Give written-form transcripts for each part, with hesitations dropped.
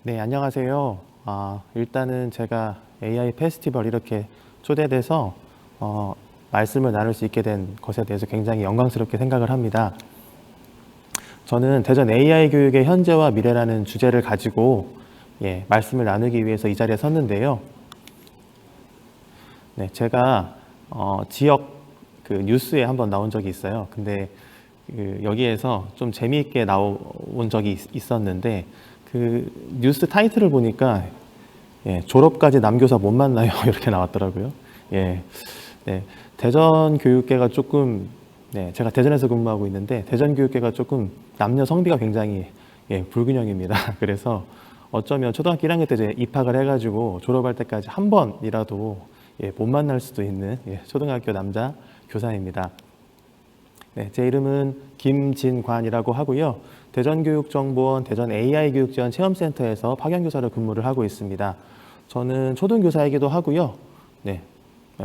네, 안녕하세요. 일단은 제가 AI 페스티벌 이렇게 초대돼서 말씀을 나눌 수 있게 된 것에 대해서 굉장히 영광스럽게 생각을 합니다. 저는 대전 AI 교육의 현재와 미래라는 주제를 가지고 말씀을 나누기 위해서 이 자리에 섰는데요. 네, 제가 지역 그 뉴스에 한번 나온 적이 있어요. 근데 여기에서 좀 재미있게 나온 적이 있었는데 그 뉴스 타이틀을 보니까 졸업까지 남교사 못 만나요 이렇게 나왔더라고요. 네, 대전 교육계가 조금 제가 대전에서 근무하고 있는데 대전 교육계가 조금 남녀 성비가 굉장히 불균형입니다. 그래서 어쩌면 초등학교 1학년 때 이제 입학을 해가지고 졸업할 때까지 한 번이라도 못 만날 수도 있는 초등학교 남자 교사입니다. 네, 제 이름은 김진관이라고 하고요. 대전교육정보원 대전 AI교육지원 체험센터에서 파견교사로 근무를 하고 있습니다. 저는 초등교사이기도 하고요.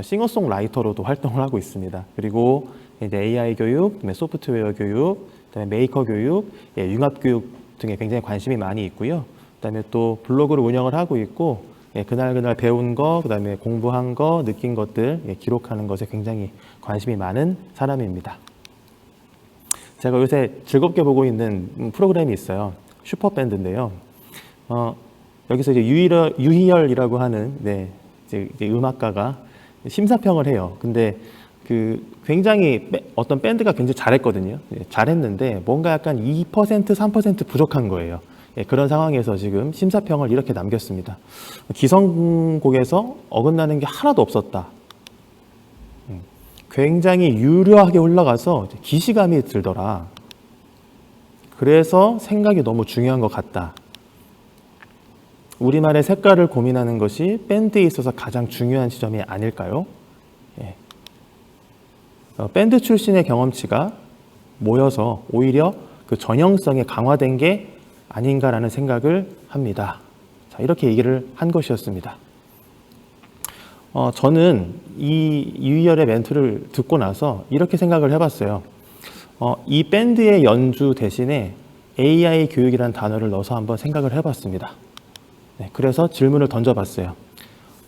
싱어송라이터로도 활동을 하고 있습니다. 그리고 이제 AI 교육, 소프트웨어 교육, 그다음에 메이커 교육, 융합 교육 등에 굉장히 관심이 많이 있고요. 그다음에 또 블로그를 운영을 하고 있고 그날 배운 거, 그다음에 공부한 거, 느낀 것들 기록하는 것에 굉장히 관심이 많은 사람입니다. 제가 요새 즐겁게 보고 있는 프로그램이 있어요. 슈퍼밴드인데요. 여기서 이제 유희열이라고 하는 이제 음악가가 심사평을 해요. 근데 굉장히 어떤 밴드가 굉장히 잘했거든요. 잘했는데 뭔가 약간 2%, 3% 부족한 거예요. 그런 상황에서 지금 심사평을 이렇게 남겼습니다. 기성곡에서 어긋나는 게 하나도 없었다. 굉장히 유려하게 흘러가서 기시감이 들더라. 그래서 생각이 너무 중요한 것 같다. 우리말의 색깔을 고민하는 것이 밴드에 있어서 가장 중요한 지점이 아닐까요? 밴드 출신의 경험치가 모여서 오히려 그 전형성이 강화된 게 아닌가라는 생각을 합니다. 자, 이렇게 얘기를 한 것이었습니다. 저는 이 유희열의 멘트를 듣고 나서 이렇게 생각을 해봤어요. 이 밴드의 연주 대신에 AI 교육이라는 단어를 넣어서 한번 생각을 해봤습니다. 그래서 질문을 던져봤어요.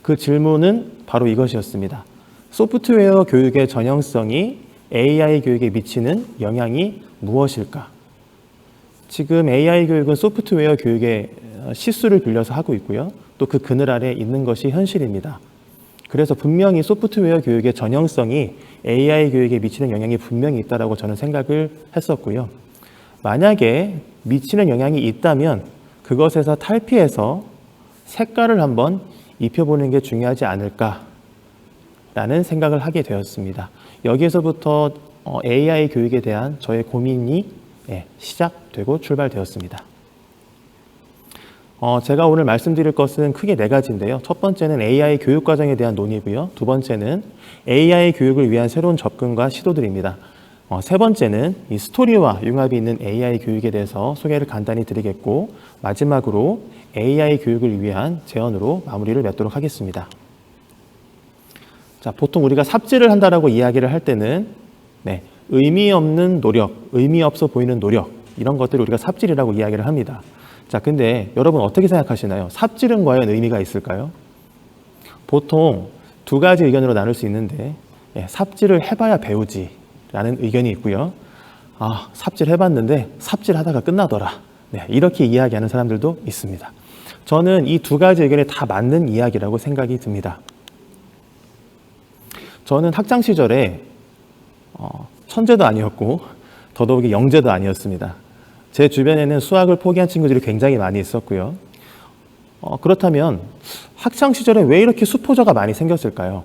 그 질문은 바로 이것이었습니다. 소프트웨어 교육의 전형성이 AI 교육에 미치는 영향이 무엇일까? 지금 AI 교육은 소프트웨어 교육의 시수를 빌려서 하고 있고요. 또 그 그늘 아래 있는 것이 현실입니다. 그래서 분명히 소프트웨어 교육의 전형성이 AI 교육에 미치는 영향이 분명히 있다고 저는 생각을 했었고요. 만약에 미치는 영향이 있다면 그것에서 탈피해서 색깔을 한번 입혀보는 게 중요하지 않을까라는 생각을 하게 되었습니다. 여기에서부터 AI 교육에 대한 저의 고민이 시작되고 출발되었습니다. 제가 오늘 말씀드릴 것은 크게 4가지인데요. 첫 번째는 AI 교육 과정에 대한 논의고요. 두 번째는 AI 교육을 위한 새로운 접근과 시도들입니다. 세 번째는 이 스토리와 융합이 있는 AI 교육에 대해서 소개를 간단히 드리겠고, 마지막으로 AI 교육을 위한 제언으로 마무리를 맺도록 하겠습니다. 자, 보통 우리가 삽질을 한다라고 이야기를 할 때는 의미 없는 노력, 의미 없어 보이는 노력, 이런 것들을 우리가 삽질이라고 이야기를 합니다. 자, 근데 여러분 어떻게 생각하시나요? 삽질은 과연 의미가 있을까요? 보통 2가지 의견으로 나눌 수 있는데 삽질을 해봐야 배우지 라는 의견이 있고요. 삽질 해봤는데 삽질하다가 끝나더라. 이렇게 이야기하는 사람들도 있습니다. 저는 이 2가지 의견이 다 맞는 이야기라고 생각이 듭니다. 저는 학창 시절에 천재도 아니었고 더더욱이 영재도 아니었습니다. 제 주변에는 수학을 포기한 친구들이 굉장히 많이 있었고요. 그렇다면 학창 시절에 왜 이렇게 수포자가 많이 생겼을까요?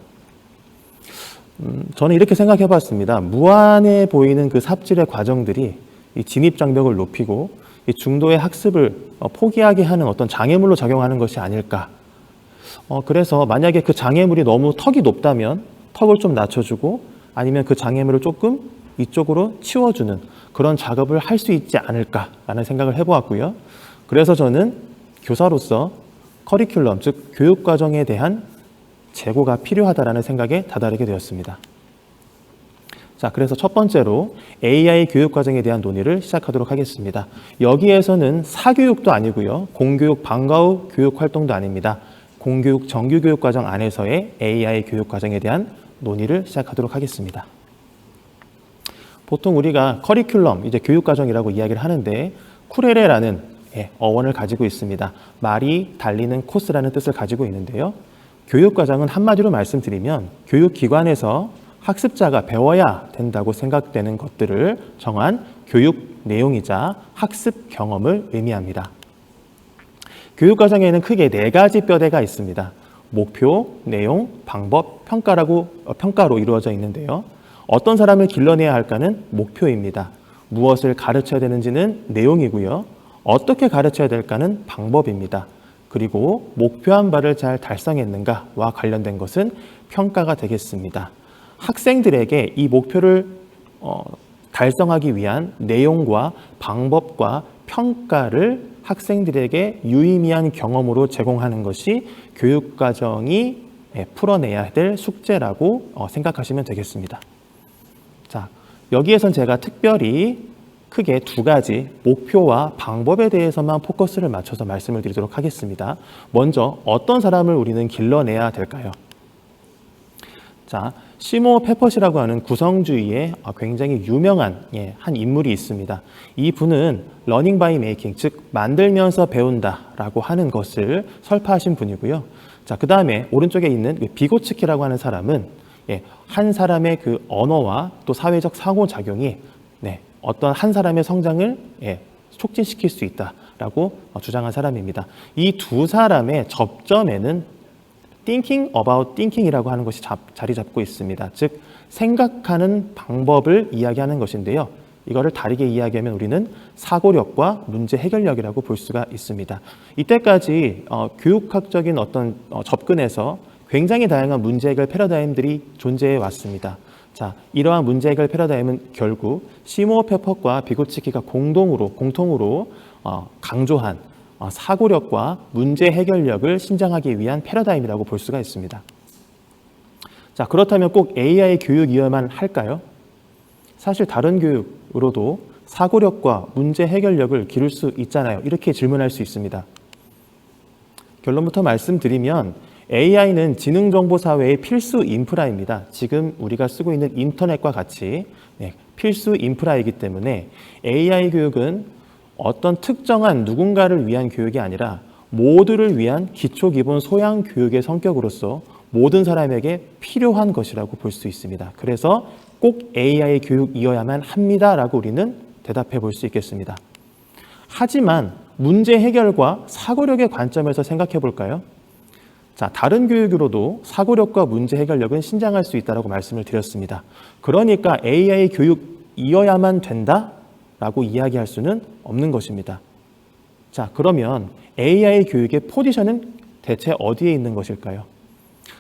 저는 이렇게 생각해 봤습니다. 무한해 보이는 그 삽질의 과정들이 이 진입 장벽을 높이고 이 중도의 학습을 포기하게 하는 어떤 장애물로 작용하는 것이 아닐까. 그래서 만약에 그 장애물이 너무 턱이 높다면 턱을 좀 낮춰주고 아니면 그 장애물을 조금 이쪽으로 치워주는 그런 작업을 할 수 있지 않을까라는 생각을 해보았고요. 그래서 저는 교사로서 커리큘럼, 즉 교육과정에 대한 재고가 필요하다라는 생각에 다다르게 되었습니다. 자, 그래서 첫 번째로 AI 교육 과정에 대한 논의를 시작하도록 하겠습니다. 여기에서는 사교육도 아니고요. 공교육 방과 후 교육 활동도 아닙니다. 공교육 정규 교육 과정 안에서의 AI 교육 과정에 대한 논의를 시작하도록 하겠습니다. 보통 우리가 커리큘럼, 이제 교육 과정이라고 이야기를 하는데 쿠레레라는 어원을 가지고 있습니다. 말이 달리는 코스라는 뜻을 가지고 있는데요. 교육 과정은 한마디로 말씀드리면 교육기관에서 학습자가 배워야 된다고 생각되는 것들을 정한 교육 내용이자 학습 경험을 의미합니다. 교육 과정에는 크게 4가지 뼈대가 있습니다. 목표, 내용, 방법, 평가로 이루어져 있는데요. 어떤 사람을 길러내야 할까는 목표입니다. 무엇을 가르쳐야 되는지는 내용이고요. 어떻게 가르쳐야 될까는 방법입니다. 그리고 목표한 바를 잘 달성했는가와 관련된 것은 평가가 되겠습니다. 학생들에게 이 목표를 달성하기 위한 내용과 방법과 평가를 학생들에게 유의미한 경험으로 제공하는 것이 교육과정이 풀어내야 될 숙제라고 생각하시면 되겠습니다. 자, 여기에선 제가 특별히 크게 2가지 목표와 방법에 대해서만 포커스를 맞춰서 말씀을 드리도록 하겠습니다. 먼저 어떤 사람을 우리는 길러내야 될까요? 자, 시모 페퍼시라고 하는 구성주의의 굉장히 유명한 한 인물이 있습니다. 이 분은 러닝 바이 메이킹, 즉 만들면서 배운다라고 하는 것을 설파하신 분이고요. 자, 그 다음에 오른쪽에 있는 비고츠키라고 하는 사람은 한 사람의 그 언어와 또 사회적 상호작용이 어떤 한 사람의 성장을 촉진시킬 수 있다라고 주장한 사람입니다. 이 2 사람의 접점에는 thinking about thinking이라고 하는 것이 자리 잡고 있습니다. 즉 생각하는 방법을 이야기하는 것인데요. 이거를 다르게 이야기하면 우리는 사고력과 문제 해결력이라고 볼 수가 있습니다. 이때까지 교육학적인 어떤 접근에서 굉장히 다양한 문제 해결 패러다임들이 존재해 왔습니다. 자, 이러한 문제 해결 패러다임은 결국 시모 페퍼과 비고츠키가 공통으로 강조한 사고력과 문제 해결력을 신장하기 위한 패러다임이라고 볼 수가 있습니다. 자, 그렇다면 꼭 AI 교육이어야만 할까요? 사실 다른 교육으로도 사고력과 문제 해결력을 기를 수 있잖아요. 이렇게 질문할 수 있습니다. 결론부터 말씀드리면 AI는 지능정보사회의 필수 인프라입니다. 지금 우리가 쓰고 있는 인터넷과 같이 필수 인프라이기 때문에 AI 교육은 어떤 특정한 누군가를 위한 교육이 아니라 모두를 위한 기초 기본 소양 교육의 성격으로서 모든 사람에게 필요한 것이라고 볼 수 있습니다. 그래서 꼭 AI 교육이어야만 합니다라고 우리는 대답해 볼 수 있겠습니다. 하지만 문제 해결과 사고력의 관점에서 생각해 볼까요? 자, 다른 교육으로도 사고력과 문제 해결력은 신장할 수 있다고 말씀을 드렸습니다. 그러니까 AI 교육이어야만 된다라고 이야기할 수는 없는 것입니다. 자, 그러면 AI 교육의 포지션은 대체 어디에 있는 것일까요?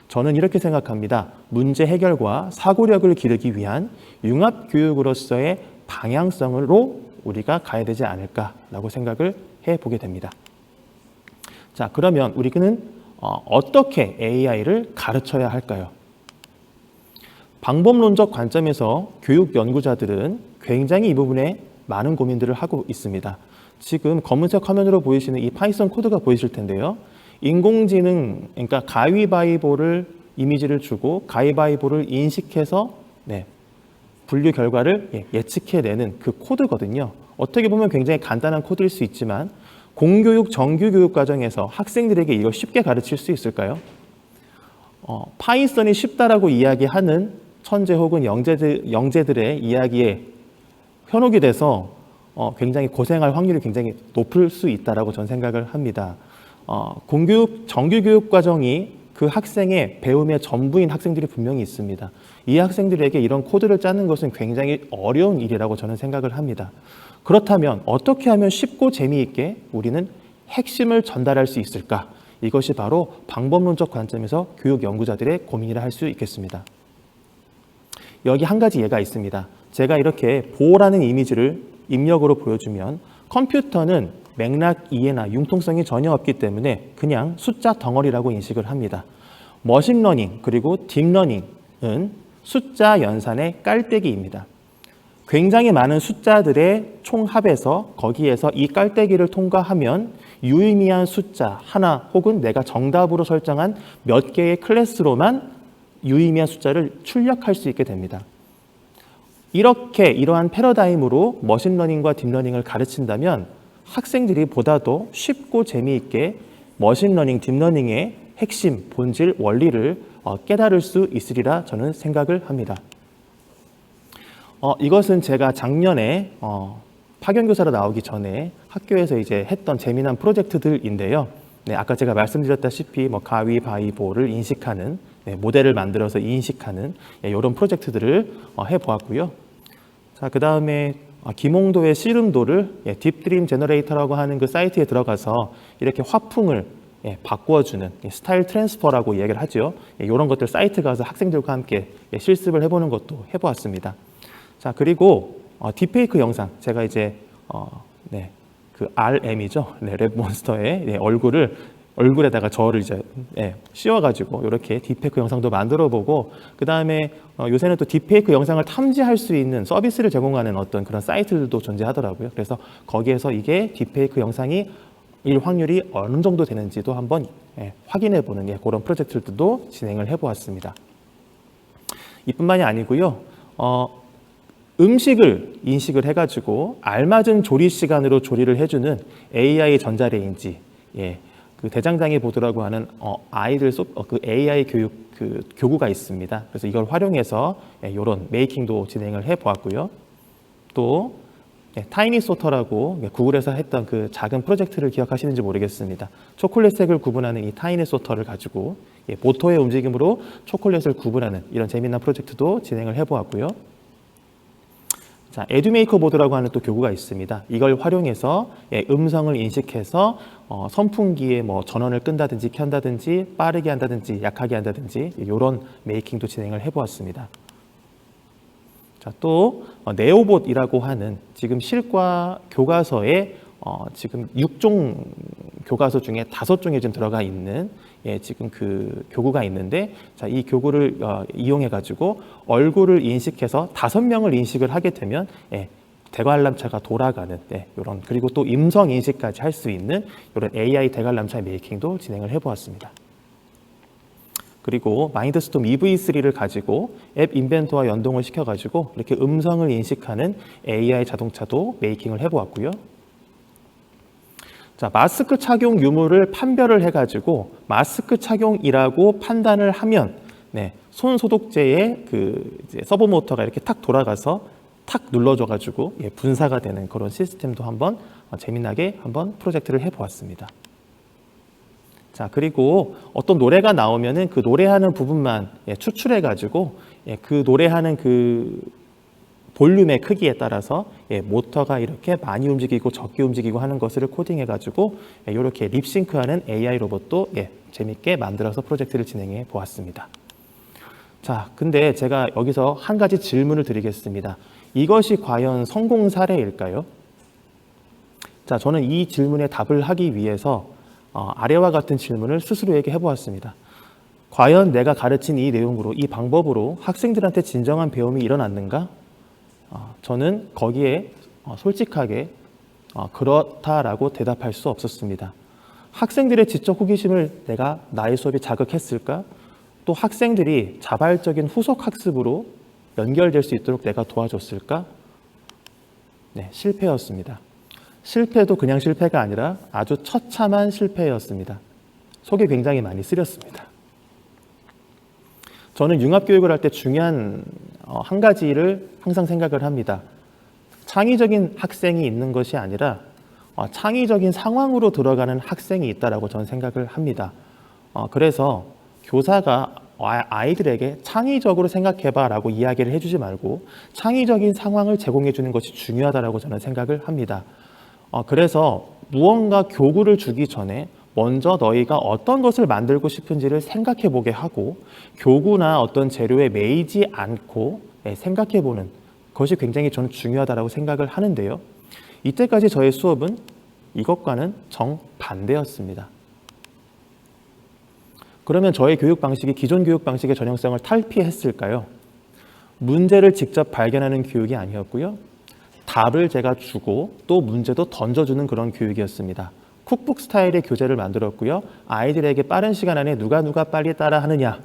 저는 이렇게 생각합니다. 문제 해결과 사고력을 기르기 위한 융합 교육으로서의 방향성으로 우리가 가야 되지 않을까라고 생각을 해보게 됩니다. 자, 그러면 우리는 어떻게 AI를 가르쳐야 할까요? 방법론적 관점에서 교육 연구자들은 굉장히 이 부분에 많은 고민들을 하고 있습니다. 지금 검은색 화면으로 보이시는 이 파이썬 코드가 보이실 텐데요. 인공지능, 그러니까 가위바위보를 이미지를 주고 가위바위보를 인식해서 분류 결과를 예측해내는 그 코드거든요. 어떻게 보면 굉장히 간단한 코드일 수 있지만 공교육, 정규교육 과정에서 학생들에게 이걸 쉽게 가르칠 수 있을까요? 파이썬이 쉽다라고 이야기하는 천재 혹은 영재들의 이야기에 현혹이 돼서 굉장히 고생할 확률이 굉장히 높을 수 있다라고 저는 생각을 합니다. 공교육, 정규교육 과정이 그 학생의 배움의 전부인 학생들이 분명히 있습니다. 이 학생들에게 이런 코드를 짜는 것은 굉장히 어려운 일이라고 저는 생각을 합니다. 그렇다면 어떻게 하면 쉽고 재미있게 우리는 핵심을 전달할 수 있을까? 이것이 바로 방법론적 관점에서 교육 연구자들의 고민이라 할 수 있겠습니다. 여기 한 가지 예가 있습니다. 제가 이렇게 보라는 이미지를 입력으로 보여주면 컴퓨터는 맥락 이해나 융통성이 전혀 없기 때문에 그냥 숫자 덩어리라고 인식을 합니다. 머신러닝 그리고 딥러닝은 숫자 연산의 깔때기입니다. 굉장히 많은 숫자들의 총합에서 거기에서 이 깔때기를 통과하면 유의미한 숫자 하나 혹은 내가 정답으로 설정한 몇 개의 클래스로만 유의미한 숫자를 출력할 수 있게 됩니다. 이러한 패러다임으로 머신러닝과 딥러닝을 가르친다면 학생들이 보다도 쉽고 재미있게 머신러닝, 딥러닝의 핵심, 본질, 원리를 깨달을 수 있으리라 저는 생각을 합니다. 이것은 제가 작년에 파견교사로 나오기 전에 학교에서 이제 했던 재미난 프로젝트들인데요. 네, 아까 제가 말씀드렸다시피 가위바위보를 인식하는 모델을 만들어서 인식하는 이런 프로젝트들을 해보았고요. 자, 그 다음에 김홍도의 씨름도를 딥드림 제너레이터라고 하는 그 사이트에 들어가서 이렇게 화풍을 바꿔주는 스타일 트랜스퍼라고 이야기를 하죠. 이런 것들 사이트 가서 학생들과 함께 실습을 해보는 것도 해보았습니다. 자, 그리고 딥페이크 영상, 제가 이제 그 RM이죠. 랩몬스터의 얼굴에다가 저를 이제 씌워가지고 이렇게 딥페이크 영상도 만들어보고, 그 다음에 요새는 또 딥페이크 영상을 탐지할 수 있는 서비스를 제공하는 어떤 그런 사이트들도 존재하더라고요. 그래서 거기에서 이게 딥페이크 영상이 일 확률이 어느 정도 되는지도 한번 확인해보는 그런 프로젝트들도 진행을 해보았습니다. 이뿐만이 아니고요. 음식을 인식을 해가지고 알맞은 조리 시간으로 조리를 해주는 AI 전자레인지, 그 대장장이 보드라고 하는 그 AI 교육 교구가 있습니다. 그래서 이걸 활용해서 이런 메이킹도 진행을 해보았고요. 또 타이니 소터라고 구글에서 했던 그 작은 프로젝트를 기억하시는지 모르겠습니다. 초콜릿색을 구분하는 이 타이니 소터를 가지고 모터의 움직임으로 초콜릿을 구분하는 이런 재미난 프로젝트도 진행을 해보았고요. 자, 에듀메이커 보드라고 하는 또 교구가 있습니다. 이걸 활용해서 음성을 인식해서 선풍기에 전원을 끈다든지 켠다든지 빠르게 한다든지 약하게 한다든지 이런 메이킹도 진행을 해보았습니다. 자, 또 네오봇이라고 하는 지금 실과 교과서에 지금 6종 교과서 중에 5종에 지금 들어가 있는 지금 그 교구가 있는데, 자, 이 교구를 이용해 가지고 얼굴을 인식해서 5명을 인식을 하게 되면 대관람차가 돌아가는 이런, 그리고 또 음성 인식까지 할 수 있는 이런 AI 대관람차 메이킹도 진행을 해보았습니다. 그리고 마인드스톰 EV3를 가지고 앱 인벤터와 연동을 시켜가지고 이렇게 음성을 인식하는 AI 자동차도 메이킹을 해보았고요. 자, 마스크 착용 유무를 판별을 해가지고 마스크 착용이라고 판단을 하면 손 소독제의 그 이제 서버 모터가 이렇게 탁 돌아가서 탁 눌러줘가지고 분사가 되는 그런 시스템도 한번 재미나게 한번 프로젝트를 해보았습니다. 자, 그리고 어떤 노래가 나오면은 그 노래하는 부분만 추출해가지고 그 노래하는 그 볼륨의 크기에 따라서 모터가 이렇게 많이 움직이고 적게 움직이고 하는 것을 코딩해가지고 이렇게 립싱크하는 AI 로봇도 재밌게 만들어서 프로젝트를 진행해 보았습니다. 자, 근데 제가 여기서 한 가지 질문을 드리겠습니다. 이것이 과연 성공 사례일까요? 자, 저는 이 질문에 답을 하기 위해서 아래와 같은 질문을 스스로에게 해보았습니다. 과연 내가 가르친 이 내용으로, 이 방법으로 학생들한테 진정한 배움이 일어났는가? 저는 거기에 솔직하게 그렇다라고 대답할 수 없었습니다. 학생들의 지적 호기심을 내가 나의 수업에 자극했을까? 또 학생들이 자발적인 후속 학습으로 연결될 수 있도록 내가 도와줬을까? 네, 실패였습니다. 실패도 그냥 실패가 아니라 아주 처참한 실패였습니다. 속이 굉장히 많이 쓰렸습니다. 저는 융합교육을 할 때 중요한 한 가지를 항상 생각을 합니다. 창의적인 학생이 있는 것이 아니라 창의적인 상황으로 들어가는 학생이 있다고 저는 생각을 합니다. 그래서 교사가 아이들에게 창의적으로 생각해봐 라고 이야기를 해주지 말고 창의적인 상황을 제공해 주는 것이 중요하다고 저는 생각을 합니다. 그래서 무언가 교구를 주기 전에 먼저 너희가 어떤 것을 만들고 싶은지를 생각해 보게 하고 교구나 어떤 재료에 매이지 않고 생각해 보는 것이 굉장히 저는 중요하다고 생각을 하는데요. 이때까지 저의 수업은 이것과는 정반대였습니다. 그러면 저의 교육 방식이 기존 교육 방식의 전형성을 탈피했을까요? 문제를 직접 발견하는 교육이 아니었고요. 답을 제가 주고 또 문제도 던져주는 그런 교육이었습니다. 쿡북 스타일의 교재를 만들었고요. 아이들에게 빠른 시간 안에 누가 빨리 따라하느냐,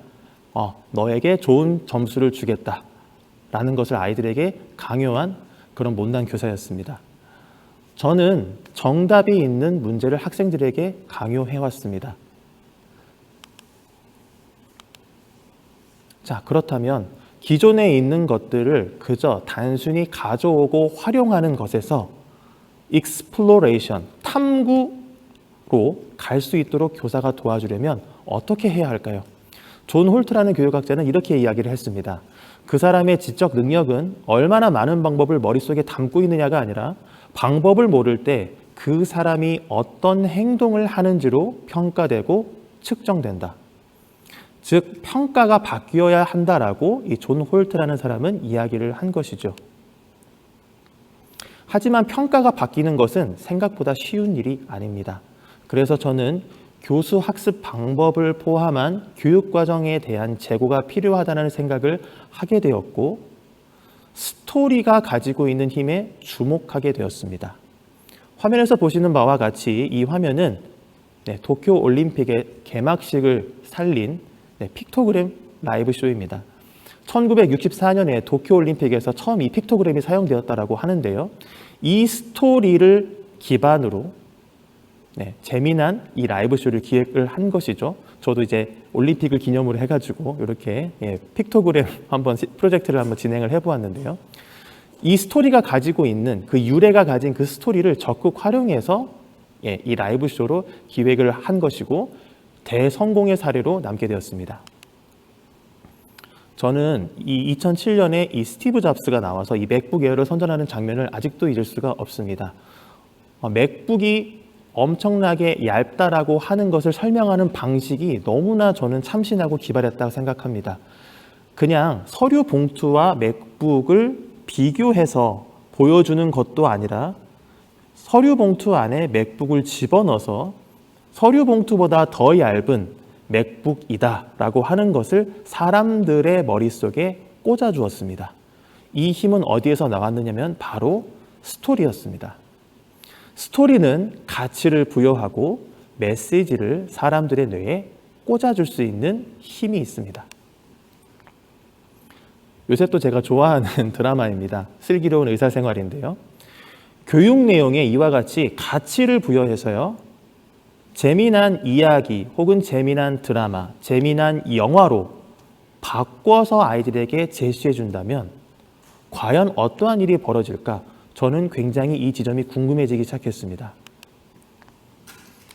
너에게 좋은 점수를 주겠다 라는 것을 아이들에게 강요한 그런 못난 교사였습니다. 저는 정답이 있는 문제를 학생들에게 강요해왔습니다. 자, 그렇다면 기존에 있는 것들을 그저 단순히 가져오고 활용하는 것에서 exploration, 탐구로 갈 수 있도록 교사가 도와주려면 어떻게 해야 할까요? 존 홀트라는 교육학자는 이렇게 이야기를 했습니다. 그 사람의 지적 능력은 얼마나 많은 방법을 머릿속에 담고 있느냐가 아니라 방법을 모를 때 그 사람이 어떤 행동을 하는지로 평가되고 측정된다. 즉 평가가 바뀌어야 한다라고 이 존 홀트라는 사람은 이야기를 한 것이죠. 하지만 평가가 바뀌는 것은 생각보다 쉬운 일이 아닙니다. 그래서 저는 교수 학습 방법을 포함한 교육과정에 대한 재고가 필요하다는 생각을 하게 되었고 스토리가 가지고 있는 힘에 주목하게 되었습니다. 화면에서 보시는 바와 같이 이 화면은 도쿄올림픽의 개막식을 살린 픽토그램 라이브 쇼입니다. 1964년에 도쿄올림픽에서 처음 이 픽토그램이 사용되었다고 하는데요. 이 스토리를 기반으로 재미난 이 라이브 쇼를 기획을 한 것이죠. 저도 이제 올림픽을 기념으로 해가지고 이렇게 픽토그램 프로젝트를 한번 진행을 해보았는데요. 이 스토리가 가지고 있는 그 유래가 가진 그 스토리를 적극 활용해서 이 라이브 쇼로 기획을 한 것이고 대성공의 사례로 남게 되었습니다. 저는 이 2007년에 이 스티브 잡스가 나와서 이 맥북 에어를 선전하는 장면을 아직도 잊을 수가 없습니다. 맥북이 엄청나게 얇다라고 하는 것을 설명하는 방식이 너무나 저는 참신하고 기발했다고 생각합니다. 그냥 서류 봉투와 맥북을 비교해서 보여주는 것도 아니라 서류 봉투 안에 맥북을 집어넣어서 서류 봉투보다 더 얇은 맥북이다 라고 하는 것을 사람들의 머릿속에 꽂아 주었습니다. 이 힘은 어디에서 나왔느냐면 바로 스토리였습니다. 스토리는 가치를 부여하고 메시지를 사람들의 뇌에 꽂아줄 수 있는 힘이 있습니다. 요새 또 제가 좋아하는 드라마입니다. 슬기로운 의사생활인데요. 교육 내용에 이와 같이 가치를 부여해서요. 재미난 이야기 혹은 재미난 드라마, 재미난 영화로 바꿔서 아이들에게 제시해 준다면 과연 어떠한 일이 벌어질까? 저는 굉장히 이 지점이 궁금해지기 시작했습니다.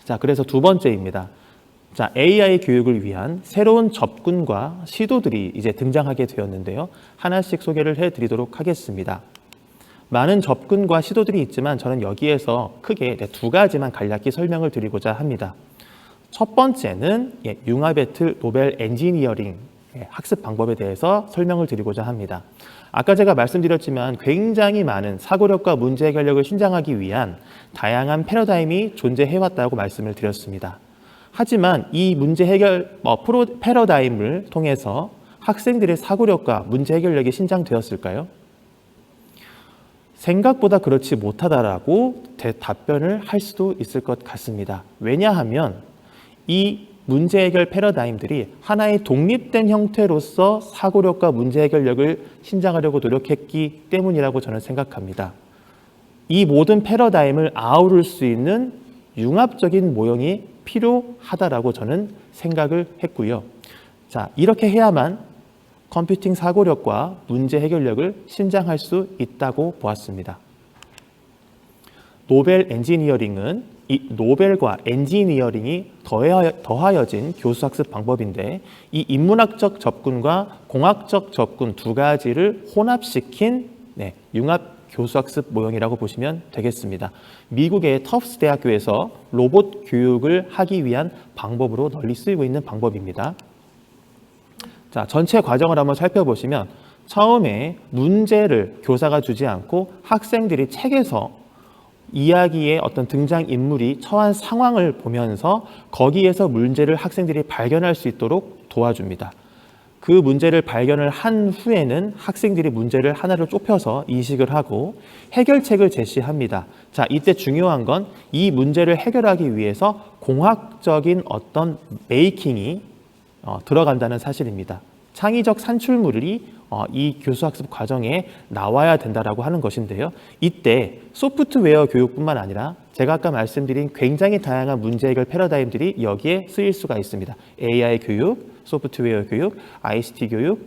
자, 그래서 두 번째입니다. 자, AI 교육을 위한 새로운 접근과 시도들이 이제 등장하게 되었는데요. 하나씩 소개를 해드리도록 하겠습니다. 많은 접근과 시도들이 있지만 저는 여기에서 크게 두 가지만 간략히 설명을 드리고자 합니다. 첫 번째는 융합배틀 노벨 엔지니어링 학습 방법에 대해서 설명을 드리고자 합니다. 아까 제가 말씀드렸지만 굉장히 많은 사고력과 문제 해결력을 신장하기 위한 다양한 패러다임이 존재해왔다고 말씀을 드렸습니다. 하지만 이 문제 해결 패러다임을 통해서 학생들의 사고력과 문제 해결력이 신장되었을까요? 생각보다 그렇지 못하다라고 답변을 할 수도 있을 것 같습니다. 왜냐하면 이 문제 해결 패러다임들이 하나의 독립된 형태로서 사고력과 문제 해결력을 신장하려고 노력했기 때문이라고 저는 생각합니다. 이 모든 패러다임을 아우를 수 있는 융합적인 모형이 필요하다라고 저는 생각을 했고요. 자, 이렇게 해야만 컴퓨팅 사고력과 문제 해결력을 신장할 수 있다고 보았습니다. 노벨 엔지니어링은 이 노벨과 엔지니어링이 더하여진 교수학습 방법인데 이 인문학적 접근과 공학적 접근 두 가지를 혼합시킨 융합 교수학습 모형이라고 보시면 되겠습니다. 미국의 터프스 대학교에서 로봇 교육을 하기 위한 방법으로 널리 쓰이고 있는 방법입니다. 자, 전체 과정을 한번 살펴보시면 처음에 문제를 교사가 주지 않고 학생들이 책에서 이야기의 어떤 등장인물이 처한 상황을 보면서 거기에서 문제를 학생들이 발견할 수 있도록 도와줍니다. 그 문제를 발견을 한 후에는 학생들이 문제를 하나를 좁혀서 인식을 하고 해결책을 제시합니다. 자, 이때 중요한 건 이 문제를 해결하기 위해서 공학적인 어떤 메이킹이 들어간다는 사실입니다. 창의적 산출물이 이 교수학습 과정에 나와야 된다라고 하는 것인데요. 이때 소프트웨어 교육뿐만 아니라 제가 아까 말씀드린 굉장히 다양한 문제 해결 패러다임들이 여기에 쓰일 수가 있습니다. AI 교육, 소프트웨어 교육, ICT 교육,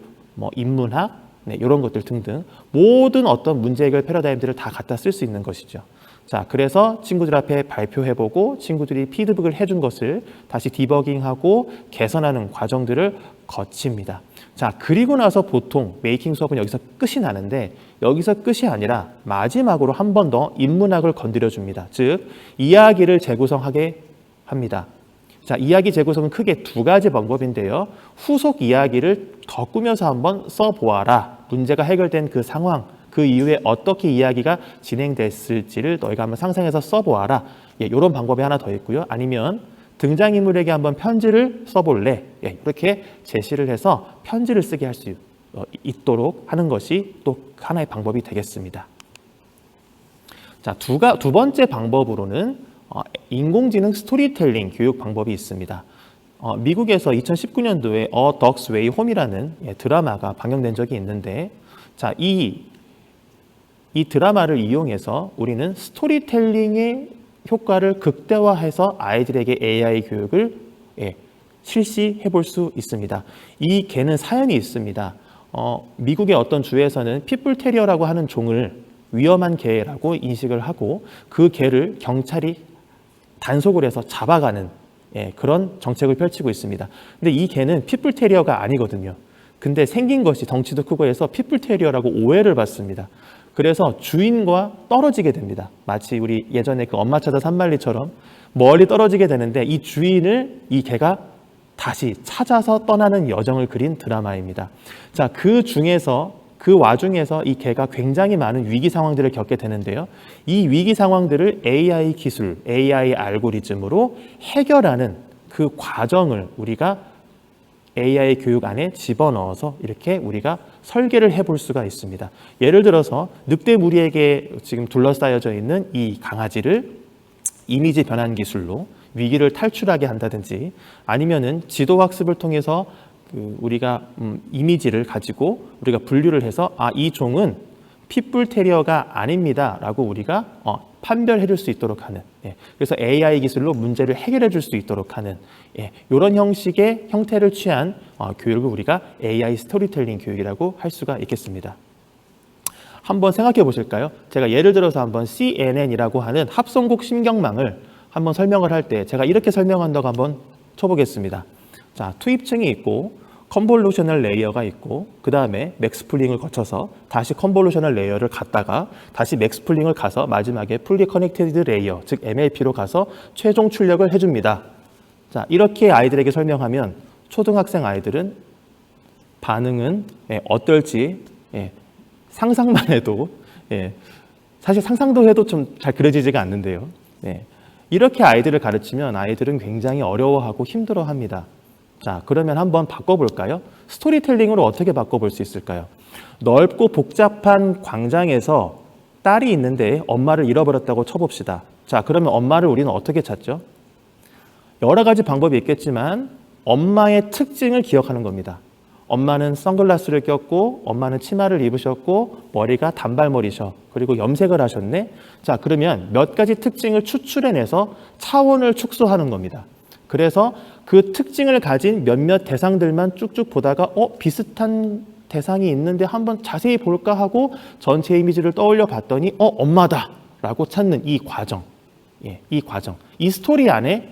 인문학, 이런 것들 등등 모든 어떤 문제 해결 패러다임들을 다 갖다 쓸 수 있는 것이죠. 자, 그래서 친구들 앞에 발표해보고 친구들이 피드백을 해준 것을 다시 디버깅하고 개선하는 과정들을 거칩니다. 자, 그리고 나서 보통 메이킹 수업은 여기서 끝이 나는데 여기서 끝이 아니라 마지막으로 한 번 더 인문학을 건드려 줍니다. 즉, 이야기를 재구성하게 합니다. 자, 이야기 재구성은 크게 두 가지 방법인데요. 후속 이야기를 더 꾸며서 한번 써보아라. 문제가 해결된 그 상황, 그 이후에 어떻게 이야기가 진행됐을지를 너희가 한번 상상해서 써보아라. 이런 방법이 하나 더 있고요. 아니면 등장인물에게 한번 편지를 써볼래. 이렇게 제시를 해서 편지를 쓰게 할 수 있도록 하는 것이 또 하나의 방법이 되겠습니다. 자, 두 번째 방법으로는 인공지능 스토리텔링 교육 방법이 있습니다. 미국에서 2019년도에 A Dog's Way Home이라는 드라마가 방영된 적이 있는데, 자, 이 드라마를 이용해서 우리는 스토리텔링의 효과를 극대화해서 아이들에게 AI 교육을 실시해 볼 수 있습니다. 이 개는 사연이 있습니다. 미국의 어떤 주에서는 핏불테리어라고 하는 종을 위험한 개라고 인식을 하고 그 개를 경찰이 단속을 해서 잡아가는 그런 정책을 펼치고 있습니다. 근데 이 개는 핏불테리어가 아니거든요. 근데 생긴 것이 덩치도 크고 해서 핏불테리어라고 오해를 받습니다. 그래서 주인과 떨어지게 됩니다. 마치 우리 예전에 그 엄마 찾아 산말리처럼 멀리 떨어지게 되는데 이 주인을 이 개가 다시 찾아서 떠나는 여정을 그린 드라마입니다. 자, 그 와중에서 이 개가 굉장히 많은 위기 상황들을 겪게 되는데요. 이 위기 상황들을 AI 기술, AI 알고리즘으로 해결하는 그 과정을 우리가 AI 교육 안에 집어넣어서 이렇게 우리가 설계를 해볼 수가 있습니다. 예를 들어서 늑대 무리에게 지금 둘러싸여져 있는 이 강아지를 이미지 변환 기술로 위기를 탈출하게 한다든지 아니면은 지도 학습을 통해서 우리가 이미지를 가지고 우리가 분류를 해서 이 종은 핏불 테리어가 아닙니다 라고 우리가 판별해 줄 수 있도록 하는 그래서 AI 기술로 문제를 해결해 줄 수 있도록 하는 이런 형식의 형태를 취한 교육을 우리가 AI 스토리텔링 교육이라고 할 수가 있겠습니다. 한번 생각해 보실까요? 제가 예를 들어서 한번 CNN이라고 하는 합성곡 신경망을 한번 설명을 할 때 제가 이렇게 설명한다고 한번 쳐보겠습니다. 자, 투입층이 있고 컨볼루셔널 레이어가 있고 그 다음에 맥스풀링을 거쳐서 다시 컨볼루셔널 레이어를 갔다가 다시 맥스풀링을 가서 마지막에 풀리 커넥티드 레이어 즉 MLP로 가서 최종 출력을 해줍니다. 자, 이렇게 아이들에게 설명하면 초등학생 아이들은 반응은 어떨지 상상만 해도 사실 상상도 해도 좀 잘 그려지지가 않는데요. 이렇게 아이들을 가르치면 아이들은 굉장히 어려워하고 힘들어합니다. 자, 그러면 한번 바꿔볼까요? 스토리텔링으로 어떻게 바꿔볼 수 있을까요? 넓고 복잡한 광장에서 딸이 있는데 엄마를 잃어버렸다고 쳐봅시다. 자, 그러면 엄마를 우리는 어떻게 찾죠? 여러 가지 방법이 있겠지만 엄마의 특징을 기억하는 겁니다. 엄마는 선글라스를 꼈고 엄마는 치마를 입으셨고 머리가 단발머리셔. 그리고 염색을 하셨네. 자, 그러면 몇 가지 특징을 추출해내서 차원을 축소하는 겁니다. 그래서 그 특징을 가진 몇몇 대상들만 쭉쭉 보다가 비슷한 대상이 있는데 한번 자세히 볼까 하고 전체 이미지를 떠올려 봤더니 엄마다 라고 찾는 이 과정. 이 과정. 이 스토리 안에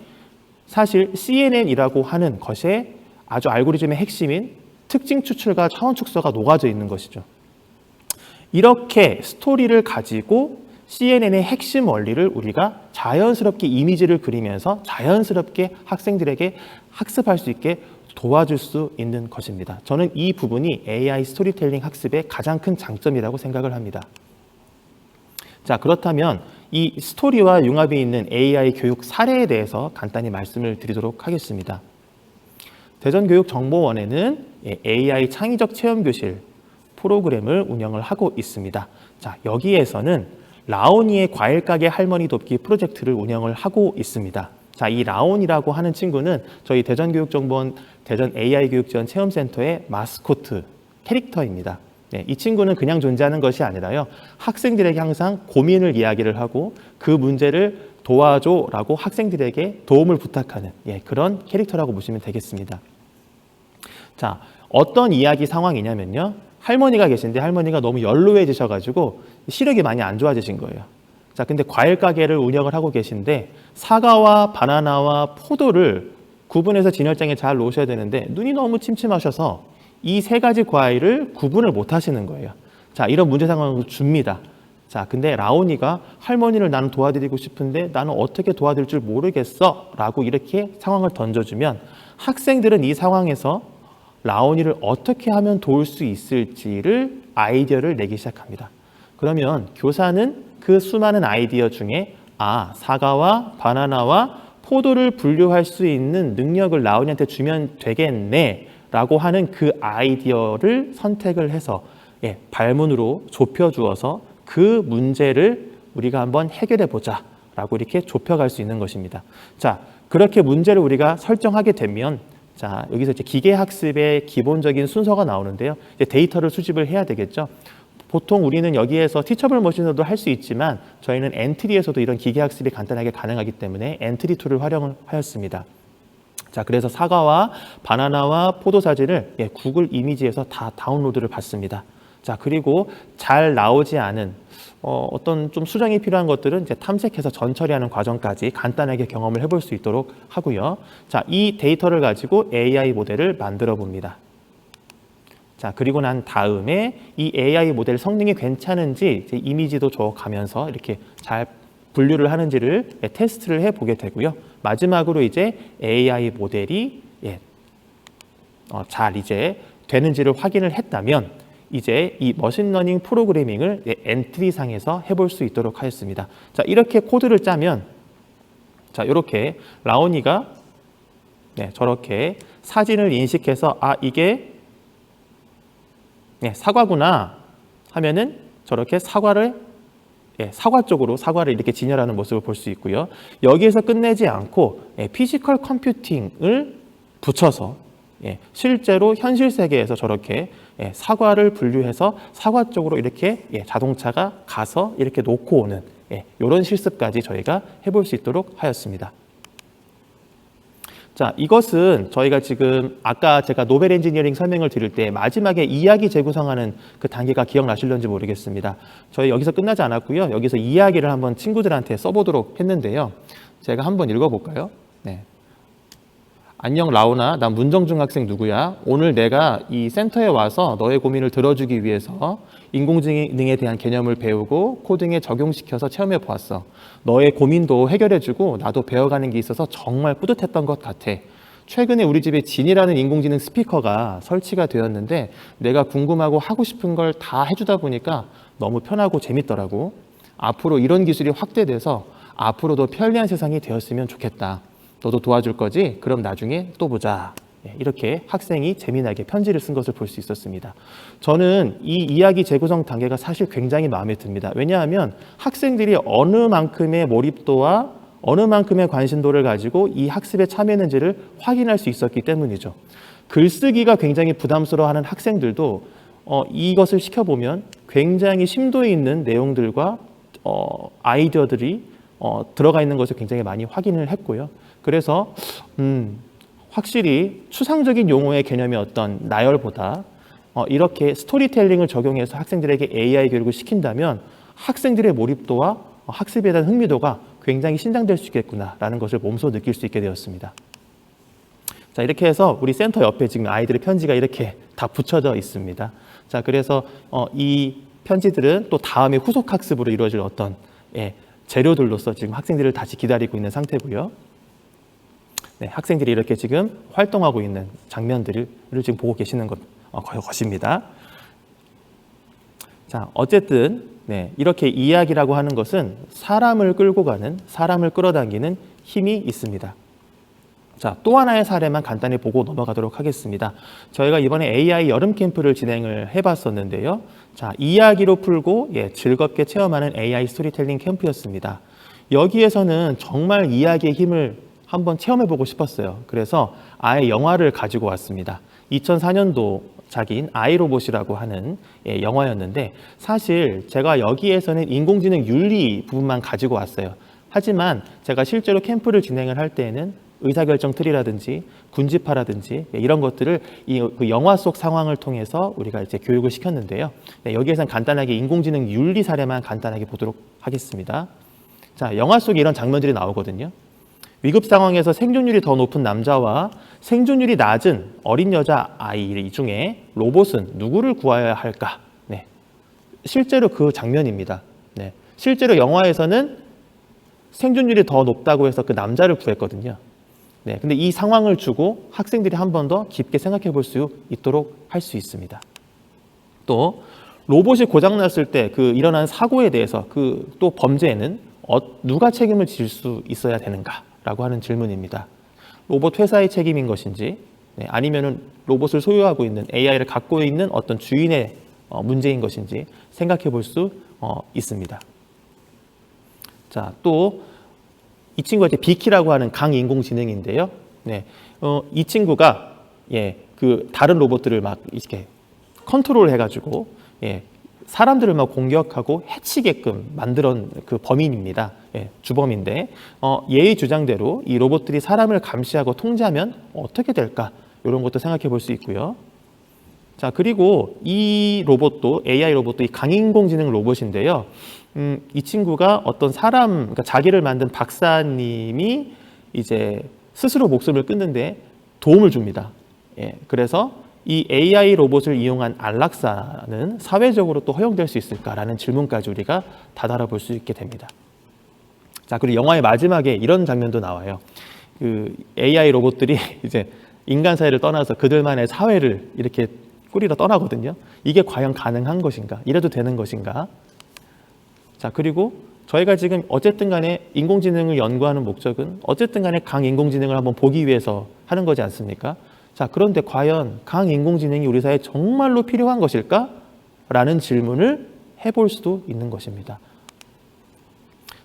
사실 CNN이라고 하는 것에 아주 알고리즘의 핵심인 특징 추출과 차원 축소가 녹아져 있는 것이죠. 이렇게 스토리를 가지고 CNN의 핵심 원리를 우리가 자연스럽게 이미지를 그리면서 자연스럽게 학생들에게 학습할 수 있게 도와줄 수 있는 것입니다. 저는 이 부분이 AI 스토리텔링 학습의 가장 큰 장점이라고 생각을 합니다. 자, 그렇다면 이 스토리와 융합이 있는 AI 교육 사례에 대해서 간단히 말씀을 드리도록 하겠습니다. 대전교육정보원에는 AI 창의적 체험교실 프로그램을 운영을 하고 있습니다. 자, 여기에서는 라온이의 과일가게 할머니 돕기 프로젝트를 운영을 하고 있습니다. 자, 이 라온이라고 하는 친구는 저희 대전교육정보원 대전 AI교육지원 체험센터의 마스코트 캐릭터입니다. 네, 이 친구는 그냥 존재하는 것이 아니라요. 학생들에게 항상 고민을 이야기를 하고 그 문제를 도와줘라고 학생들에게 도움을 부탁하는 그런 캐릭터라고 보시면 되겠습니다. 자, 어떤 이야기 상황이냐면요. 할머니가 계신데 할머니가 너무 연로해지셔가지고 시력이 많이 안 좋아지신 거예요. 자, 근데 과일 가게를 운영을 하고 계신데 사과와 바나나와 포도를 구분해서 진열장에 잘 놓으셔야 되는데 눈이 너무 침침하셔서 이 세 가지 과일을 구분을 못 하시는 거예요. 자, 이런 문제 상황을 줍니다. 자, 근데 라온이가 할머니를 나는 도와드리고 싶은데 나는 어떻게 도와드릴 줄 모르겠어 라고 이렇게 상황을 던져주면 학생들은 이 상황에서 라온이를 어떻게 하면 도울 수 있을지를 아이디어를 내기 시작합니다. 그러면 교사는 그 수많은 아이디어 중에 사과와 바나나와 포도를 분류할 수 있는 능력을 라온이한테 주면 되겠네 라고 하는 그 아이디어를 선택을 해서 발문으로 좁혀주어서 그 문제를 우리가 한번 해결해 보자 라고 이렇게 좁혀갈 수 있는 것입니다. 자, 그렇게 문제를 우리가 설정하게 되면 자, 여기서 이제 기계학습의 기본적인 순서가 나오는데요. 이제 데이터를 수집을 해야 되겠죠. 보통 우리는 여기에서 티처블 머신으로도 할 수 있지만 저희는 엔트리에서도 이런 기계학습이 간단하게 가능하기 때문에 엔트리 툴을 활용을 하였습니다. 자, 그래서 사과와 바나나와 포도 사진을 구글 이미지에서 다 다운로드를 받습니다. 자, 그리고 잘 나오지 않은 어떤 좀 수정이 필요한 것들은 이제 탐색해서 전처리하는 과정까지 간단하게 경험을 해볼 수 있도록 하고요. 자, 이 데이터를 가지고 AI 모델을 만들어 봅니다. 자, 그리고 난 다음에 이 AI 모델 성능이 괜찮은지 이제 이미지도 줘가면서 이렇게 잘 분류를 하는지를 테스트를 해보게 되고요. 마지막으로 이제 AI 모델이 잘 이제 되는지를 확인을 했다면 이제 이 머신러닝 프로그래밍을 엔트리상에서 해볼 수 있도록 하였습니다. 자, 이렇게 코드를 짜면 자, 이렇게 라온이가 저렇게 사진을 인식해서 이게 사과구나 하면은 저렇게 사과를 사과 쪽으로 사과를 이렇게 진열하는 모습을 볼 수 있고요. 여기에서 끝내지 않고 피지컬 컴퓨팅을 붙여서 실제로 현실 세계에서 저렇게 사과를 분류해서 사과 쪽으로 이렇게 자동차가 가서 이렇게 놓고 오는 이런 실습까지 저희가 해볼 수 있도록 하였습니다. 자, 이것은 저희가 지금 아까 제가 노벨 엔지니어링 설명을 드릴 때 마지막에 이야기 재구성하는 그 단계가 기억나실런지 모르겠습니다. 저희 여기서 끝나지 않았고요. 여기서 이야기를 한번 친구들한테 써보도록 했는데요. 제가 한번 읽어볼까요? 안녕 라온아, 난 문정중 학생 누구야? 오늘 내가 이 센터에 와서 너의 고민을 들어주기 위해서 인공지능에 대한 개념을 배우고 코딩에 적용시켜서 체험해 보았어. 너의 고민도 해결해주고 나도 배워가는 게 있어서 정말 뿌듯했던 것 같아. 최근에 우리 집에 진이라는 인공지능 스피커가 설치가 되었는데 내가 궁금하고 하고 싶은 걸 다 해주다 보니까 너무 편하고 재밌더라고. 앞으로 이런 기술이 확대돼서 앞으로도 편리한 세상이 되었으면 좋겠다. 너도 도와줄 거지? 그럼 나중에 또 보자. 이렇게 학생이 재미나게 편지를 쓴 것을 볼 수 있었습니다. 저는 이 이야기 재구성 단계가 사실 굉장히 마음에 듭니다. 왜냐하면 학생들이 어느 만큼의 몰입도와 어느 만큼의 관심도를 가지고 이 학습에 참여했는지를 확인할 수 있었기 때문이죠. 글쓰기가 굉장히 부담스러워하는 학생들도 이것을 시켜보면 굉장히 심도 있는 내용들과 아이디어들이 들어가 있는 것을 굉장히 많이 확인을 했고요. 그래서 확실히 추상적인 용어의 개념의 어떤 나열보다 이렇게 스토리텔링을 적용해서 학생들에게 AI 교육을 시킨다면 학생들의 몰입도와 학습에 대한 흥미도가 굉장히 신장될 수 있겠구나라는 것을 몸소 느낄 수 있게 되었습니다. 자, 이렇게 해서 우리 센터 옆에 지금 아이들의 편지가 이렇게 다 붙여져 있습니다. 자, 그래서 이 편지들은 또 다음에 후속 학습으로 이루어질 어떤 재료들로서 지금 학생들을 다시 기다리고 있는 상태고요. 학생들이 이렇게 지금 활동하고 있는 장면들을 지금 보고 계시는 것입니다. 자, 어쨌든 이렇게 이야기라고 하는 것은 사람을 끌고 가는, 사람을 끌어당기는 힘이 있습니다. 자, 또 하나의 사례만 간단히 보고 넘어가도록 하겠습니다. 저희가 이번에 AI 여름 캠프를 진행을 해봤었는데요. 자, 이야기로 풀고 즐겁게 체험하는 AI 스토리텔링 캠프였습니다. 여기에서는 정말 이야기의 힘을 한번 체험해보고 싶었어요. 그래서 아예 영화를 가지고 왔습니다. 2004년도 작인 아이로봇이라고 하는 영화였는데, 사실 제가 여기에서는 인공지능 윤리 부분만 가지고 왔어요. 하지만 제가 실제로 캠프를 진행을 할 때에는 의사결정 트리라든지 군지파라든지 이런 것들을 그 영화 속 상황을 통해서 우리가 이제 교육을 시켰는데요. 여기에서는 간단하게 인공지능 윤리 사례만 간단하게 보도록 하겠습니다. 자, 영화 속에 이런 장면들이 나오거든요. 위급 상황에서 생존율이 더 높은 남자와 생존율이 낮은 어린 여자 아이 중에 로봇은 누구를 구해야 할까? 네. 실제로 그 장면입니다. 네. 실제로 영화에서는 생존율이 더 높다고 해서 그 남자를 구했거든요. 네. 근데 이 상황을 주고 학생들이 한 번 더 깊게 생각해 볼 수 있도록 할 수 있습니다. 또 로봇이 고장났을 때 그 일어난 사고에 대해서 그 또 범죄에는 누가 책임을 질 수 있어야 되는가? 라고 하는 질문입니다. 로봇 회사의 책임인 것인지, 아니면은 로봇을 소유하고 있는 AI를 갖고 있는 어떤 주인의 문제인 것인지 생각해 볼 수 있습니다. 자, 또 이 친구가 이제 비키라고 하는 강인공지능인데요. 네, 이 친구가 그 다른 로봇들을 막 이렇게 컨트롤 해가지고 사람들을 막 공격하고 해치게끔 만들어 그 범인입니다. 주범인데 얘의 주장대로 이 로봇들이 사람을 감시하고 통제하면 어떻게 될까? 이런 것도 생각해 볼 수 있고요. 자, 그리고 이 로봇도 AI 로봇도 이 강인공지능 로봇인데요. 이 친구가 어떤 그러니까 자기를 만든 박사님이 이제 스스로 목숨을 끊는데 도움을 줍니다. 그래서 이 AI 로봇을 이용한 안락사는 사회적으로 또 허용될 수 있을까라는 질문까지 우리가 다다라 볼 수 있게 됩니다. 자, 그리고 영화의 마지막에 이런 장면도 나와요. 그 AI 로봇들이 이제 인간 사회를 떠나서 그들만의 사회를 이렇게 꾸리러 떠나거든요. 이게 과연 가능한 것인가? 이래도 되는 것인가? 자, 그리고 저희가 지금 어쨌든 간에 인공지능을 연구하는 목적은 어쨌든 간에 강인공지능을 한번 보기 위해서 하는 거지 않습니까? 자, 그런데 과연 강인공지능이 우리 사회에 정말로 필요한 것일까? 라는 질문을 해볼 수도 있는 것입니다.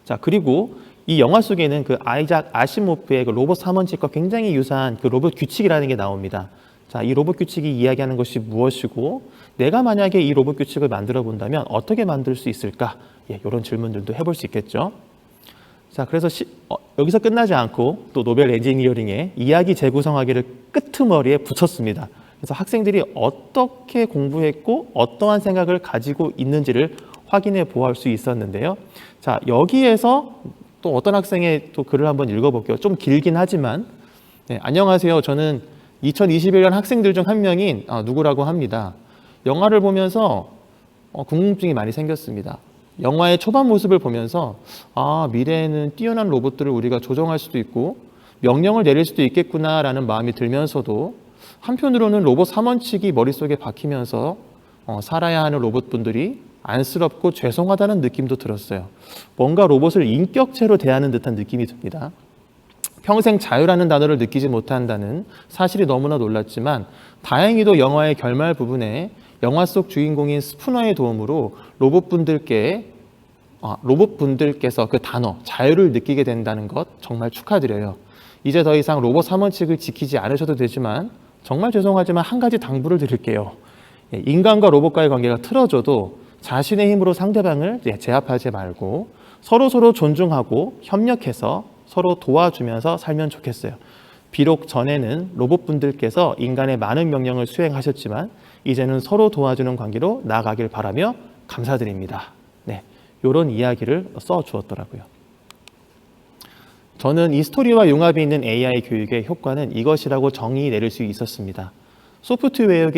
자, 그리고 이 영화 속에는 그 아이작 아시모프의 그 로봇 3원칙과 굉장히 유사한 그 로봇 규칙이라는 게 나옵니다. 자, 이 로봇 규칙이 이야기하는 것이 무엇이고, 내가 만약에 이 로봇 규칙을 만들어 본다면 어떻게 만들 수 있을까? 이런 질문들도 해볼 수 있겠죠. 자, 그래서 여기서 끝나지 않고 또 노벨 엔지니어링의 이야기 재구성하기를 끄트머리에 붙였습니다. 그래서 학생들이 어떻게 공부했고 어떠한 생각을 가지고 있는지를 확인해 보할 수 있었는데요. 자, 여기에서 또 어떤 학생의 또 글을 한번 읽어볼게요. 좀 길긴 하지만, 안녕하세요. 저는 2021년 학생들 중 한 명인 누구라고 합니다. 영화를 보면서 궁금증이 많이 생겼습니다. 영화의 초반 모습을 보면서 미래에는 뛰어난 로봇들을 우리가 조종할 수도 있고 명령을 내릴 수도 있겠구나라는 마음이 들면서도 한편으로는 로봇 3원칙이 머릿속에 박히면서 살아야 하는 로봇분들이 안쓰럽고 죄송하다는 느낌도 들었어요. 뭔가 로봇을 인격체로 대하는 듯한 느낌이 듭니다. 평생 자유라는 단어를 느끼지 못한다는 사실이 너무나 놀랐지만, 다행히도 영화의 결말 부분에 영화 속 주인공인 스푸너의 도움으로 로봇분들께서 그 단어 자유를 느끼게 된다는 것 정말 축하드려요. 이제 더 이상 로봇 3원칙을 지키지 않으셔도 되지만 정말 죄송하지만 한 가지 당부를 드릴게요. 인간과 로봇과의 관계가 틀어져도 자신의 힘으로 상대방을 제압하지 말고 서로 존중하고 협력해서 서로 도와주면서 살면 좋겠어요. 비록 전에는 로봇분들께서 인간의 많은 명령을 수행하셨지만 이제는 서로 도와주는 관계로 나아가길 바라며 감사드립니다. 네, 이런 이야기를 써주었더라고요. 저는 이 스토리와 융합이 있는 AI 교육의 효과는 이것이라고 정의 내릴 수 있었습니다. 소프트웨어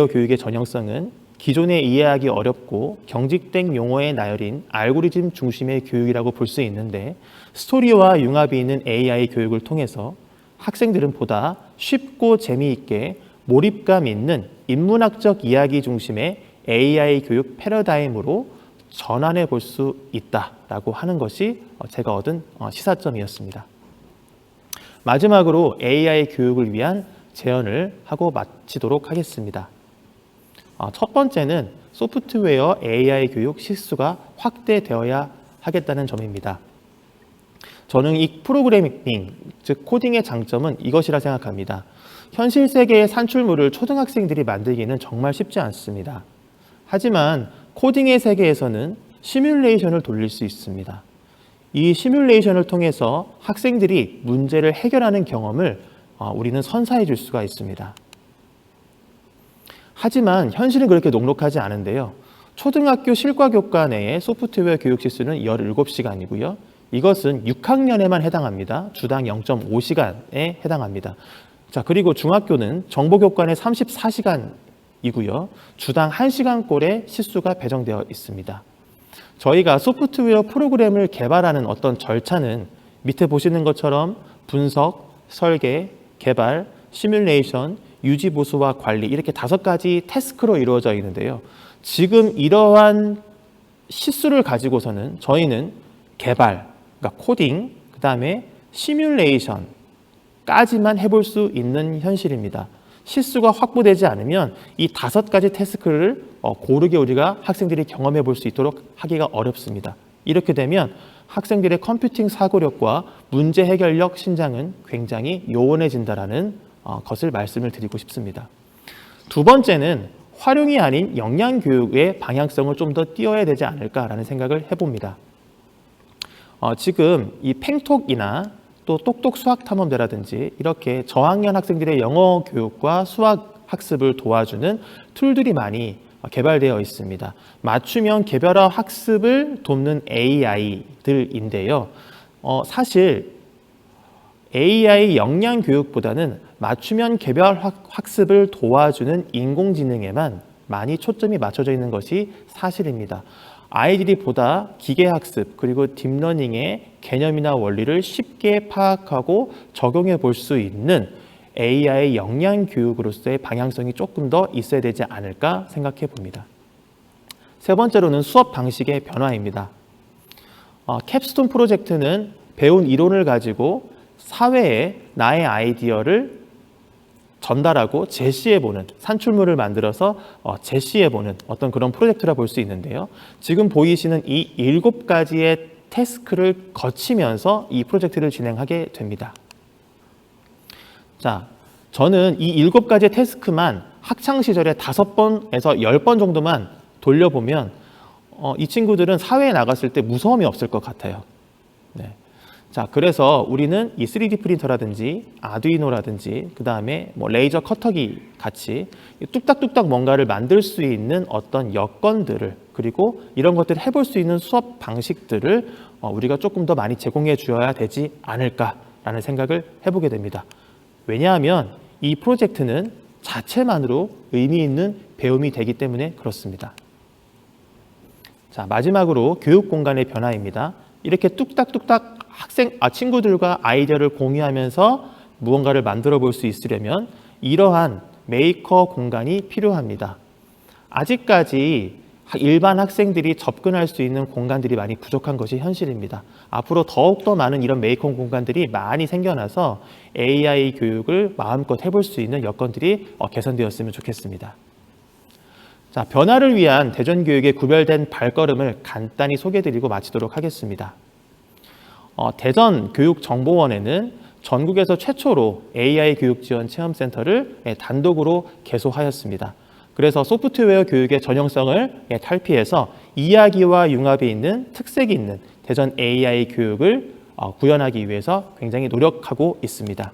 교육의 전형성은 기존에 이해하기 어렵고 경직된 용어의 나열인 알고리즘 중심의 교육이라고 볼 수 있는데, 스토리와 융합이 있는 AI 교육을 통해서 학생들은 보다 쉽고 재미있게 몰입감 있는 인문학적 이야기 중심의 AI 교육 패러다임으로 전환해 볼 수 있다라고 하는 것이 제가 얻은 시사점이었습니다. 마지막으로 AI 교육을 위한 제언을 하고 마치도록 하겠습니다. 첫 번째는 소프트웨어 AI 교육 실수가 확대되어야 하겠다는 점입니다. 저는 이 프로그래밍, 즉 코딩의 장점은 이것이라 생각합니다. 현실 세계의 산출물을 초등학생들이 만들기는 정말 쉽지 않습니다. 하지만 코딩의 세계에서는 시뮬레이션을 돌릴 수 있습니다. 이 시뮬레이션을 통해서 학생들이 문제를 해결하는 경험을 우리는 선사해 줄 수가 있습니다. 하지만 현실은 그렇게 녹록하지 않은데요. 초등학교 실과교과 내의 소프트웨어 교육 실수는 17시간이고요. 이것은 6학년에만 해당합니다. 주당 0.5시간에 해당합니다. 자, 그리고 중학교는 정보교과내 34시간이고요. 주당 1시간꼴의 실수가 배정되어 있습니다. 저희가 소프트웨어 프로그램을 개발하는 어떤 절차는 밑에 보시는 것처럼 분석, 설계, 개발, 시뮬레이션, 유지 보수와 관리 이렇게 5가지 태스크로 이루어져 있는데요. 지금 이러한 실수를 가지고서는 저희는 개발, 그러니까 코딩, 그 다음에 시뮬레이션까지만 해볼 수 있는 현실입니다. 실수가 확보되지 않으면 이 5가지 태스크를 고르게 우리가 학생들이 경험해 볼 수 있도록 하기가 어렵습니다. 이렇게 되면 학생들의 컴퓨팅 사고력과 문제 해결력 신장은 굉장히 요원해진다라는 것을 말씀을 드리고 싶습니다. 두 번째는 활용이 아닌 역량 교육의 방향성을 좀 더 띄워야 되지 않을까라는 생각을 해봅니다. 지금 이 팽톡이나 또 똑똑 수학 탐험대라든지 이렇게 저학년 학생들의 영어 교육과 수학 학습을 도와주는 툴들이 많이 개발되어 있습니다. 맞춤형 개별화 학습을 돕는 AI들인데요. 사실 AI 역량 교육보다는 맞춤형 개별 학습을 도와주는 인공지능에만 많이 초점이 맞춰져 있는 것이 사실입니다. 아이들이 보다 기계학습 그리고 딥러닝의 개념이나 원리를 쉽게 파악하고 적용해 볼 수 있는 AI 역량 교육으로서의 방향성이 조금 더 있어야 되지 않을까 생각해 봅니다. 세 번째로는 수업 방식의 변화입니다. 캡스톤 프로젝트는 배운 이론을 가지고 사회에 나의 아이디어를 전달하고 제시해보는, 산출물을 만들어서 제시해보는 어떤 그런 프로젝트라 볼 수 있는데요. 지금 보이시는 이 7가지의 태스크를 거치면서 이 프로젝트를 진행하게 됩니다. 자, 저는 이 7가지 태스크만 학창시절에 5번에서 10번 정도만 돌려보면 이 친구들은 사회에 나갔을 때 무서움이 없을 것 같아요. 네. 자, 그래서 우리는 이 3D 프린터라든지 아두이노라든지 그 다음에 레이저 커터기 같이 뚝딱뚝딱 뭔가를 만들 수 있는 어떤 여건들을 그리고 이런 것들을 해볼 수 있는 수업 방식들을 우리가 조금 더 많이 제공해 주어야 되지 않을까라는 생각을 해보게 됩니다. 왜냐하면 이 프로젝트는 자체만으로 의미 있는 배움이 되기 때문에 그렇습니다. 자, 마지막으로 교육 공간의 변화입니다. 이렇게 뚝딱뚝딱 친구들과 아이디어를 공유하면서 무언가를 만들어 볼 수 있으려면 이러한 메이커 공간이 필요합니다. 아직까지 일반 학생들이 접근할 수 있는 공간들이 많이 부족한 것이 현실입니다. 앞으로 더욱더 많은 이런 메이커 공간들이 많이 생겨나서 AI 교육을 마음껏 해볼 수 있는 여건들이 개선되었으면 좋겠습니다. 자, 변화를 위한 대전교육의 구별된 발걸음을 간단히 소개해드리고 마치도록 하겠습니다. 대전교육정보원에는 전국에서 최초로 AI 교육지원체험센터를 단독으로 개소하였습니다. 그래서 소프트웨어 교육의 전형성을 탈피해서 이야기와 융합이 있는 특색이 있는 대전 AI 교육을 구현하기 위해서 굉장히 노력하고 있습니다.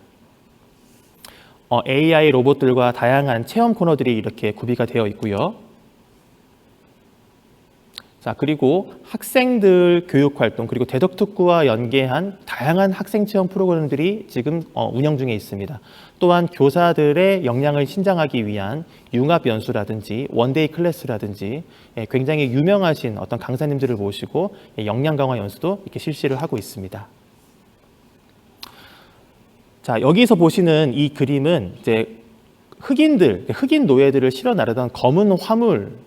AI 로봇들과 다양한 체험 코너들이 이렇게 구비가 되어 있고요. 자, 그리고 학생들 교육활동 그리고 대덕특구와 연계한 다양한 학생체험 프로그램들이 지금 운영 중에 있습니다. 또한 교사들의 역량을 신장하기 위한 융합연수라든지 원데이 클래스라든지 굉장히 유명하신 어떤 강사님들을 모시고 역량 강화 연수도 이렇게 실시를 하고 있습니다. 자, 여기서 보시는 이 그림은 이제 흑인 노예들을 실어 나르던 검은 화물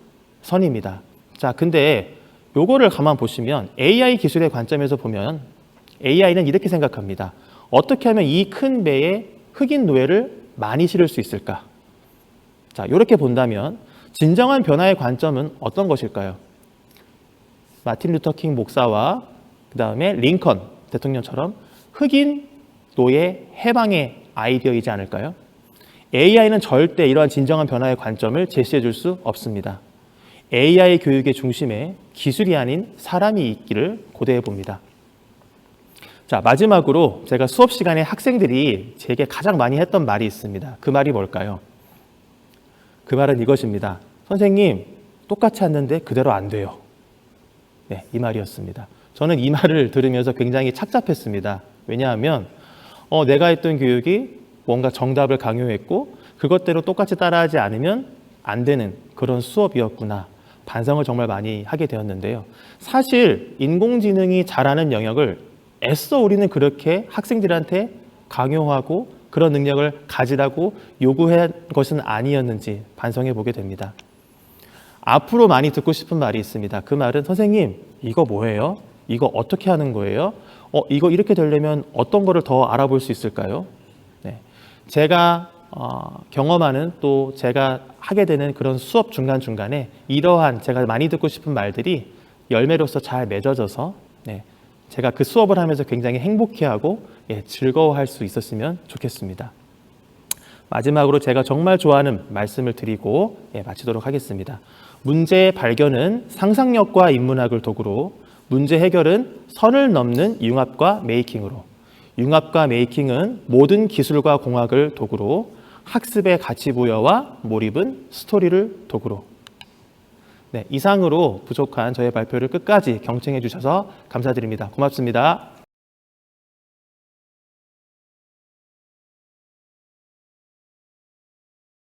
선입니다. 자, 근데 요거를 가만 보시면 AI 기술의 관점에서 보면 AI는 이렇게 생각합니다. 어떻게 하면 이 큰 배에 흑인 노예를 많이 실을 수 있을까? 자, 이렇게 본다면 진정한 변화의 관점은 어떤 것일까요? 마틴 루터 킹 목사와 그 다음에 링컨 대통령처럼 흑인 노예 해방의 아이디어이지 않을까요? AI는 절대 이러한 진정한 변화의 관점을 제시해 줄 수 없습니다. AI 교육의 중심에 기술이 아닌 사람이 있기를 고대해 봅니다. 자, 마지막으로 제가 수업 시간에 학생들이 제게 가장 많이 했던 말이 있습니다. 그 말이 뭘까요? 그 말은 이것입니다. 선생님, 똑같이 했는데 그대로 안 돼요. 네, 이 말이었습니다. 저는 이 말을 들으면서 굉장히 착잡했습니다. 왜냐하면 내가 했던 교육이 뭔가 정답을 강요했고 그것대로 똑같이 따라하지 않으면 안 되는 그런 수업이었구나. 반성을 정말 많이 하게 되었는데요. 사실 인공지능이 잘하는 영역을 애써 우리는 그렇게 학생들한테 강요하고 그런 능력을 가지라고 요구한 것은 아니었는지 반성해 보게 됩니다. 앞으로 많이 듣고 싶은 말이 있습니다. 그 말은 선생님, 이거 뭐예요? 이거 어떻게 하는 거예요? 이거 이렇게 되려면 어떤 거를 더 알아볼 수 있을까요? 네. 제가 경험하는 또 제가 하게 되는 그런 수업 중간중간에 이러한 제가 많이 듣고 싶은 말들이 열매로서 잘 맺어져서 제가 그 수업을 하면서 굉장히 행복해하고 즐거워할 수 있었으면 좋겠습니다. 마지막으로 제가 정말 좋아하는 말씀을 드리고 마치도록 하겠습니다. 문제의 발견은 상상력과 인문학을 도구로, 문제 해결은 선을 넘는 융합과 메이킹으로, 융합과 메이킹은 모든 기술과 공학을 도구로, 학습의 가치 부여와 몰입은 스토리를 도구로. 이상으로 부족한 저의 발표를 끝까지 경청해 주셔서 감사드립니다. 고맙습니다.